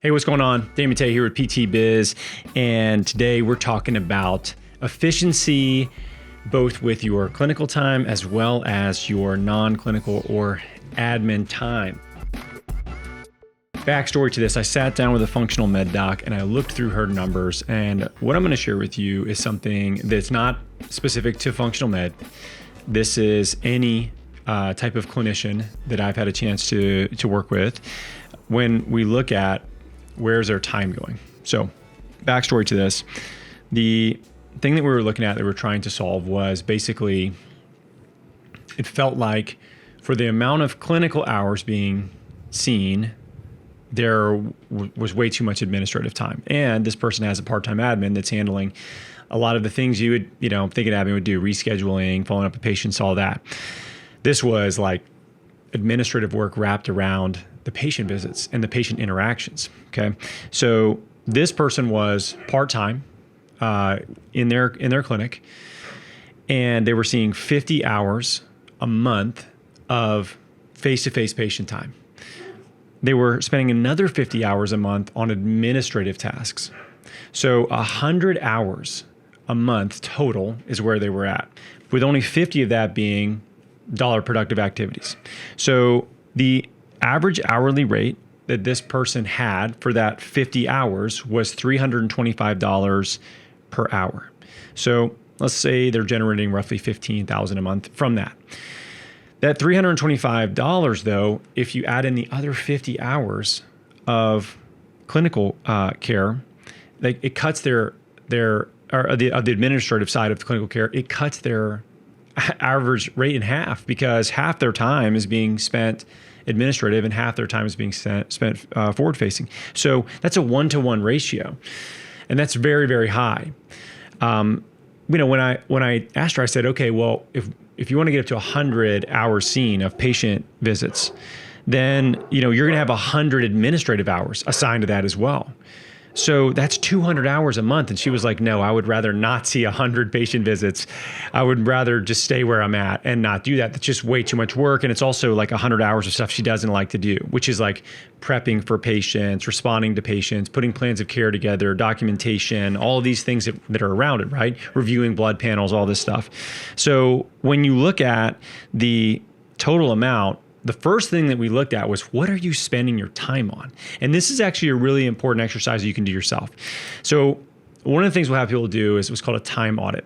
Hey, what's going on? Damon Tay here with PT Biz, and today we're talking about efficiency, both with your clinical time as well as your non-clinical or admin time. Backstory to this, I sat down with a functional med doc and I looked through her numbers, and what I'm going to share with you is something that's not specific to functional med. This is any type of clinician that I've had a chance to work with when we look at where's their time going. So backstory to this, the thing that we were looking at that we're trying to solve was basically, it felt like for the amount of clinical hours being seen, there was way too much administrative time. And this person has a part-time admin that's handling a lot of the things you would, think an admin would do, rescheduling, following up with patients, all that. This was like administrative work wrapped around the patient visits and the patient interactions. Okay. So this person was part-time in their clinic, and they were seeing 50 hours a month of face-to-face patient time. They were spending another 50 hours a month on administrative tasks. So 100 hours a month total is where they were at, with only 50 of that being dollar productive activities. So the average hourly rate that this person had for that 50 hours was $325 per hour. So let's say they're generating roughly $15,000 a month from that. That $325 though, if you add in the other 50 hours of clinical care, like it cuts the administrative side of the clinical care, it cuts their average rate in half, because half their time is being spent administrative and half their time is being spent forward facing. So that's a 1-to-1 ratio. And that's very, very high. When I asked her, I said, okay, well, if you want to get up to 100 hours seen of patient visits, then, you're going to have 100 administrative hours assigned to that as well. So that's 200 hours a month. And she was like, no, I would rather not see 100 patient visits. I would rather just stay where I'm at and not do that. That's just way too much work. And it's also like 100 hours of stuff she doesn't like to do, which is like prepping for patients, responding to patients, putting plans of care together, documentation, all of these things that are around it, right? Reviewing blood panels, all this stuff. So when you look at the total amount, the first thing that we looked at was, what are you spending your time on? And this is actually a really important exercise that you can do yourself. So one of the things we'll have people do is what's called a time audit.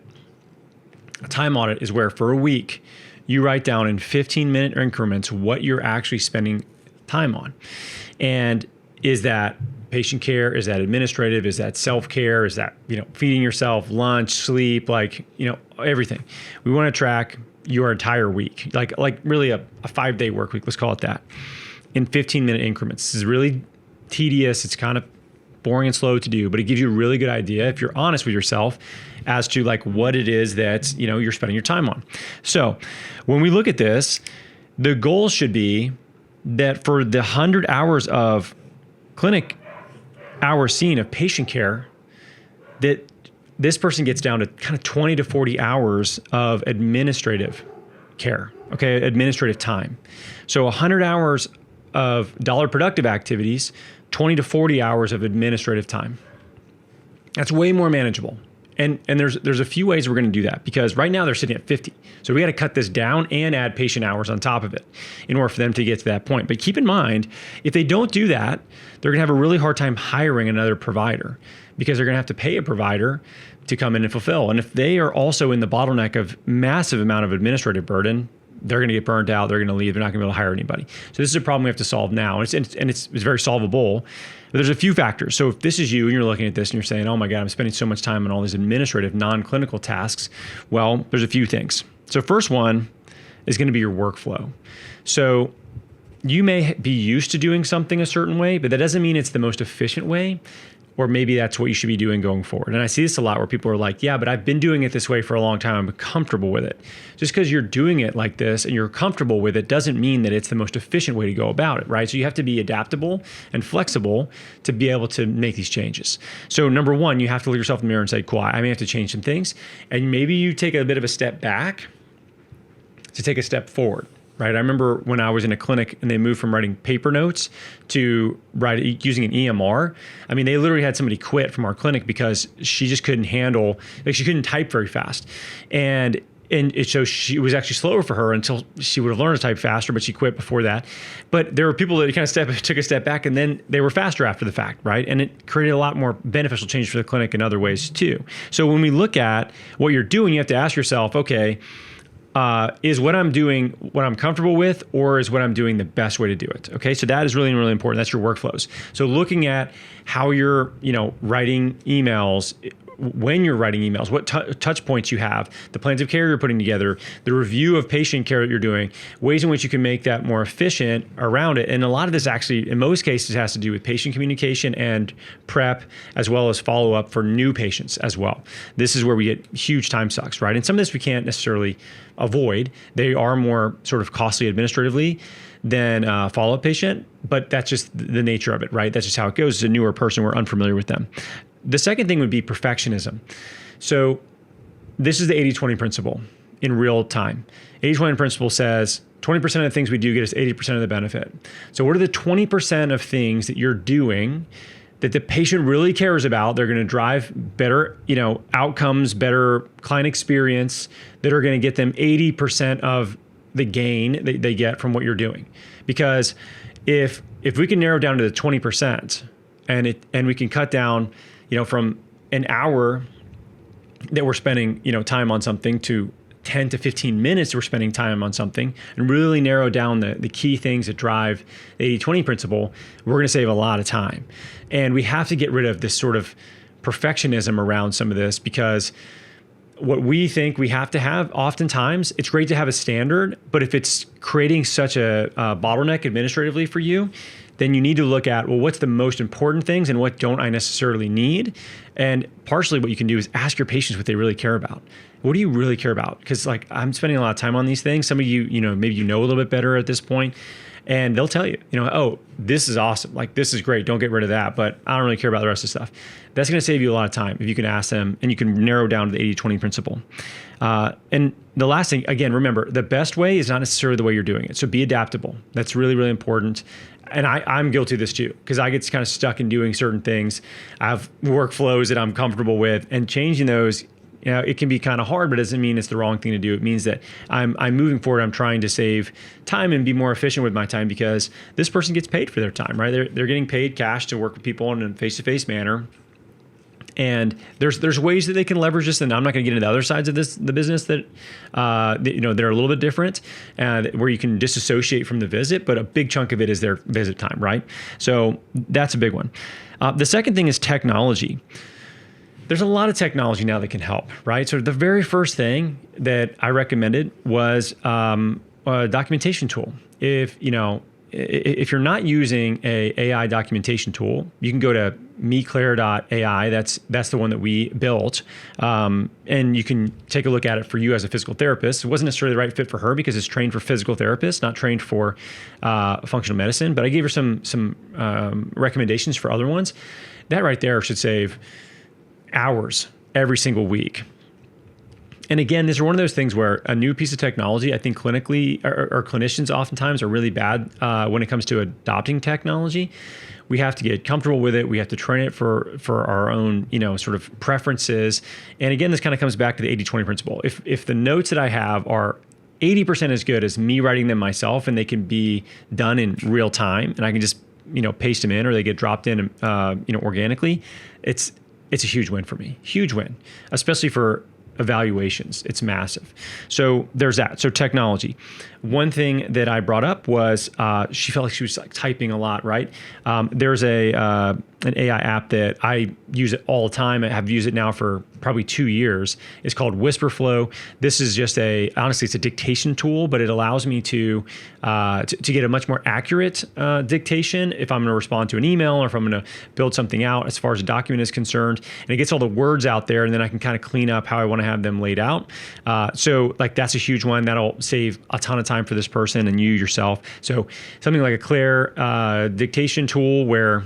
A time audit is where for a week, you write down in 15-minute increments what you're actually spending time on. And is that patient care? Is that administrative? Is that self-care? Is that, feeding yourself, lunch, sleep, everything. We want to track your entire week, like really a 5-day work week, let's call it that, in 15-minute increments. This is really tedious. It's kind of boring and slow to do, but it gives you a really good idea, if you're honest with yourself, as to like what it is that, you're spending your time on. So when we look at this, the goal should be that for the 100 hours of clinic hours seen of patient care, that this person gets down to kind of 20 to 40 hours of administrative care, okay, administrative time. So 100 hours of dollar productive activities, 20 to 40 hours of administrative time. That's way more manageable. And there's a few ways we're going to do that, because right now they're sitting at 50. So we got to cut this down and add patient hours on top of it in order for them to get to that point. But keep in mind, if they don't do that, they're going to have a really hard time hiring another provider, because they're going to have to pay a provider to come in and fulfill. And if they are also in the bottleneck of massive amount of administrative burden, they're going to get burned out. They're going to leave. They're not going to be able to hire anybody. So this is a problem we have to solve now. And it's very solvable. But there's a few factors. So if this is you and you're looking at this and you're saying, oh my God, I'm spending so much time on all these administrative, non-clinical tasks. Well, there's a few things. So first one is going to be your workflow. So you may be used to doing something a certain way, but that doesn't mean it's the most efficient way. Or maybe that's what you should be doing going forward. And I see this a lot where people are like, yeah, but I've been doing it this way for a long time. I'm comfortable with it. Just because you're doing it like this and you're comfortable with it doesn't mean that it's the most efficient way to go about it, right? So you have to be adaptable and flexible to be able to make these changes. So number one, you have to look yourself in the mirror and say, cool, I may have to change some things. And maybe you take a bit of a step back to take a step forward, right? I remember when I was in a clinic and they moved from writing paper notes to using an EMR. I mean, they literally had somebody quit from our clinic because she just couldn't handle, like she couldn't type very fast. And so it was actually slower for her until she would have learned to type faster, but she quit before that. But there were people that kind of took a step back and then they were faster after the fact, right? And it created a lot more beneficial change for the clinic in other ways too. So when we look at what you're doing, you have to ask yourself, okay, is what I'm doing what I'm comfortable with, or is what I'm doing the best way to do it? Okay, so that is really, really important. That's your workflows. So looking at how you're, writing emails, when you're writing emails, what touch points you have, the plans of care you're putting together, the review of patient care that you're doing, ways in which you can make that more efficient around it. And a lot of this actually, in most cases, has to do with patient communication and prep, as well as follow-up for new patients as well. This is where we get huge time sucks, right? And some of this we can't necessarily avoid. They are more sort of costly administratively than a follow-up patient, but that's just the nature of it, right? That's just how it goes. As a newer person, we're unfamiliar with them. The second thing would be perfectionism. So this is the 80-20 principle in real time. 80-20 principle says 20% of the things we do get us 80% of the benefit. So what are the 20% of things that you're doing that the patient really cares about? They're going to drive better, outcomes, better client experience, that are going to get them 80% of the gain that they get from what you're doing. Because if we can narrow down to the 20% and we can cut down, from an hour that we're spending, time on something to 10 to 15 minutes we're spending time on something, and really narrow down the key things that drive the 80-20 principle, we're going to save a lot of time. And we have to get rid of this sort of perfectionism around some of this, because what we think we have to have, oftentimes, it's great to have a standard, but if it's creating such a bottleneck administratively for you, then you need to look at, well, what's the most important things and what don't I necessarily need? And partially what you can do is ask your patients what they really care about. What do you really care about? Because I'm spending a lot of time on these things. Some of you, maybe a little bit better at this point, and they'll tell you, oh, this is awesome. This is great. Don't get rid of that. But I don't really care about the rest of the stuff. That's going to save you a lot of time if you can ask them and you can narrow down to the 80-20 principle. And the last thing, again, remember, the best way is not necessarily the way you're doing it. So be adaptable. That's really, really important. And I'm guilty of this too, because I get kind of stuck in doing certain things. I have workflows that I'm comfortable with, and changing those, it can be kind of hard, but it doesn't mean it's the wrong thing to do. It means that I'm moving forward. I'm trying to save time and be more efficient with my time, because this person gets paid for their time, right? They're getting paid cash to work with people in a face-to-face manner. And there's ways that they can leverage this, and I'm not going to get into the other sides of the business that they're a little bit different, where you can disassociate from the visit, but a big chunk of it is their visit time, right? So that's a big one. The second thing is technology. There's a lot of technology now that can help, right? So the very first thing that I recommended was a documentation tool. If you're not using a AI documentation tool, you can go to meclaire.ai. That's the one that we built. And you can take a look at it for you as a physical therapist. It wasn't necessarily the right fit for her because it's trained for physical therapists, not trained for functional medicine. But I gave her some recommendations for other ones. That right there should save hours every single week. And again, these are one of those things where a new piece of technology, I think clinically, or clinicians oftentimes are really bad when it comes to adopting technology. We have to get comfortable with it. We have to train it for our own, sort of preferences. And again, this kind of comes back to the 80-20 principle. If the notes that I have are 80% as good as me writing them myself, and they can be done in real time, and I can just, paste them in, or they get dropped in, organically, it's a huge win for me. Huge win, especially for evaluations. It's massive. So there's that. So technology. One thing that I brought up was she felt like she was typing a lot, right? There's an AI app that I use it all the time. I have used it now for probably 2 years. It's called WhisperFlow. This is just honestly, it's a dictation tool, but it allows me to get a much more accurate dictation if I'm going to respond to an email, or if I'm going to build something out as far as a document is concerned. And it gets all the words out there, and then I can kind of clean up how I want to have them laid out. So that's a huge one. That'll save a ton of time for this person and you yourself. So something like a Claire dictation tool, where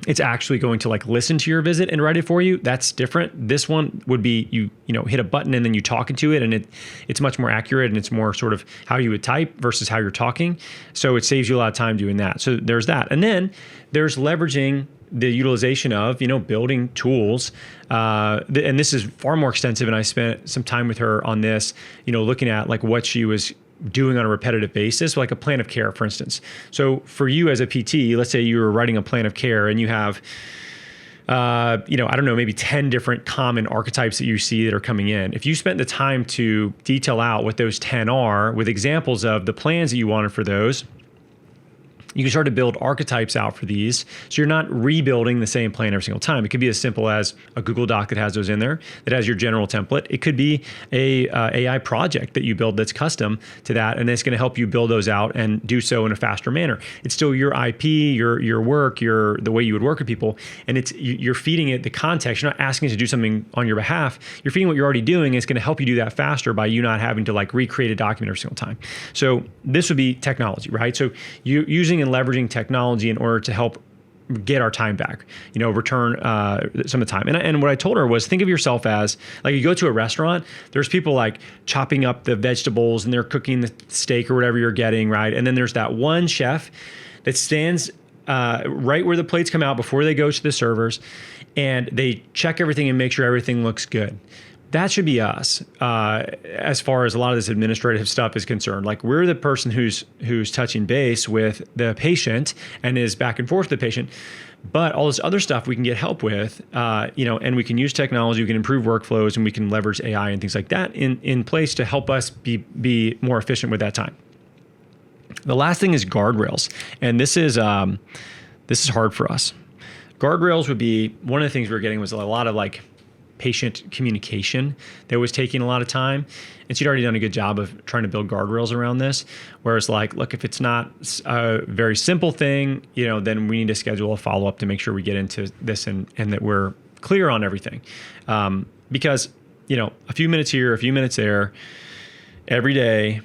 it's actually going to like listen to your visit and write it for you. That's different. This one would be you hit a button and then you talk into it, and it's much more accurate, and it's more sort of how you would type versus how you're talking. So it saves you a lot of time doing that. So there's that. And then there's leveraging the utilization of, building tools. And this is far more extensive. And I spent some time with her on this, looking at like what she was doing on a repetitive basis, like a plan of care, for instance. So for you as a PT, let's say you were writing a plan of care and you have, I don't know, maybe 10 different common archetypes that you see that are coming in. If you spent the time to detail out what those 10 are with examples of the plans that you wanted for those, you can start to build archetypes out for these. So you're not rebuilding the same plan every single time. It could be as simple as a Google Doc that has those in there, that has your general template. It could be a AI project that you build that's custom to that, and it's going to help you build those out and do so in a faster manner. It's still your IP, your work, the way you would work with people, and you're feeding it the context. You're not asking it to do something on your behalf. You're feeding what you're already doing, and it's going to help you do that faster by you not having to like recreate a document every single time. So this would be technology, right? So you using and leveraging technology in order to help get our time back, return some of the time. And what I told her was, think of yourself as like, you go to a restaurant, there's people like chopping up the vegetables and they're cooking the steak or whatever you're getting, right? And then there's that one chef that stands right where the plates come out before they go to the servers, and they check everything and make sure everything looks good. That should be us, as far as a lot of this administrative stuff is concerned. Like, we're the person who's touching base with the patient and is back and forth with the patient. But all this other stuff we can get help with, and we can use technology, we can improve workflows, and we can leverage AI and things like that in place to help us be more efficient with that time. The last thing is guardrails, and this is hard for us. Guardrails would be one of the things we were getting was a lot of like patient communication that was taking a lot of time. And she'd already done a good job of trying to build guardrails around this. Whereas like, look, if it's not a very simple thing, then we need to schedule a follow-up to make sure we get into this and that we're clear on everything. Because, a few minutes here, a few minutes there, every day,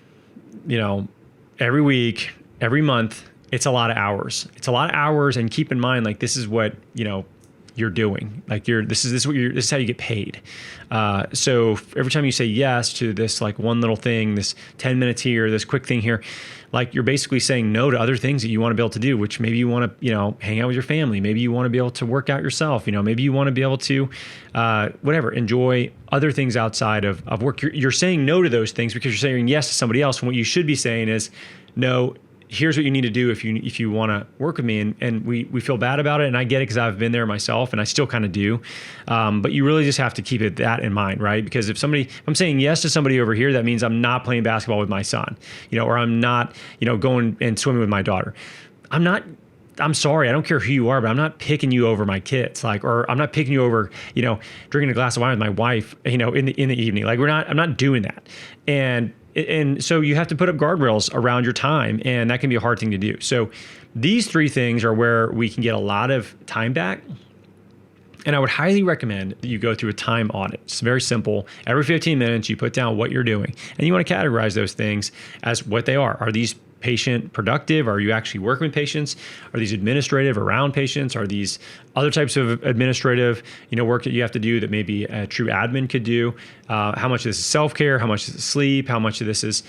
every week, every month, it's a lot of hours. It's a lot of hours. And keep in mind, like, this is what, you're doing. Like, this is how you get paid. So every time you say yes to this like one little thing, this 10 minutes here, this quick thing here, like, you're basically saying no to other things that you want to be able to do, which maybe you want to, hang out with your family. Maybe you want to be able to work out yourself. Maybe you want to be able to, enjoy other things outside of work. You're saying no to those things because you're saying yes to somebody else. And what you should be saying is, no, here's what you need to do if you want to work with me. And we feel bad about it. And I get it because I've been there myself, and I still kind of do. But you really just have to keep that in mind, right? Because if I'm saying yes to somebody over here, that means I'm not playing basketball with my son, or I'm not, going and swimming with my daughter. I'm sorry, I don't care who you are, but I'm not picking you over my kids, or I'm not picking you over, drinking a glass of wine with my wife, in the evening. Like, I'm not doing that. And so you have to put up guardrails around your time, and that can be a hard thing to do. So these three things are where we can get a lot of time back. And I would highly recommend that you go through a time audit. It's very simple. Every 15 minutes, you put down what you're doing, and you want to categorize those things as what they are. Are these patient productive? Are you actually working with patients? Are these administrative around patients? Are these other types of administrative, work that you have to do that maybe a true admin could do? How much of this is self-care? How much is sleep? How much of this is,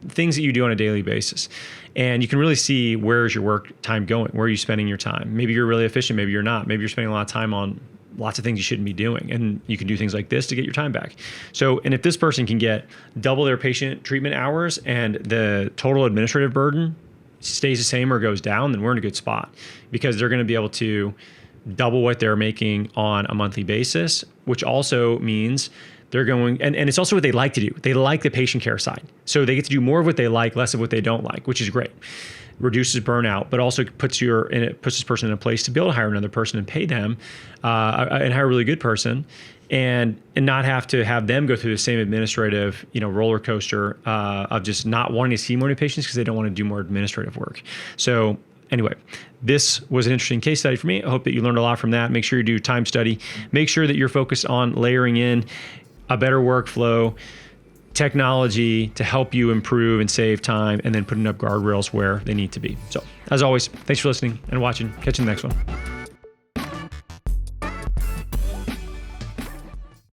things that you do on a daily basis? And you can really see, where is your work time going? Where are you spending your time? Maybe you're really efficient. Maybe you're not. Maybe you're spending a lot of time on lots of things you shouldn't be doing. And you can do things like this to get your time back. And if this person can get double their patient treatment hours and the total administrative burden stays the same or goes down, then we're in a good spot, because they're going to be able to double what they're making on a monthly basis, which also means they're going, and it's also what they like to do. They like the patient care side. So they get to do more of what they like, less of what they don't like, which is great. Reduces burnout, but also puts this person in a place to be able to hire another person and pay them, and hire a really good person, and not have to have them go through the same administrative, roller coaster of just not wanting to see more new patients because they don't want to do more administrative work. So anyway, this was an interesting case study for me. I hope that you learned a lot from that. Make sure you do time study. Make sure that you're focused on layering in a better workflow, technology to help you improve and save time, and then putting up guardrails where they need to be. So as always, thanks for listening and watching. Catch you in the next one.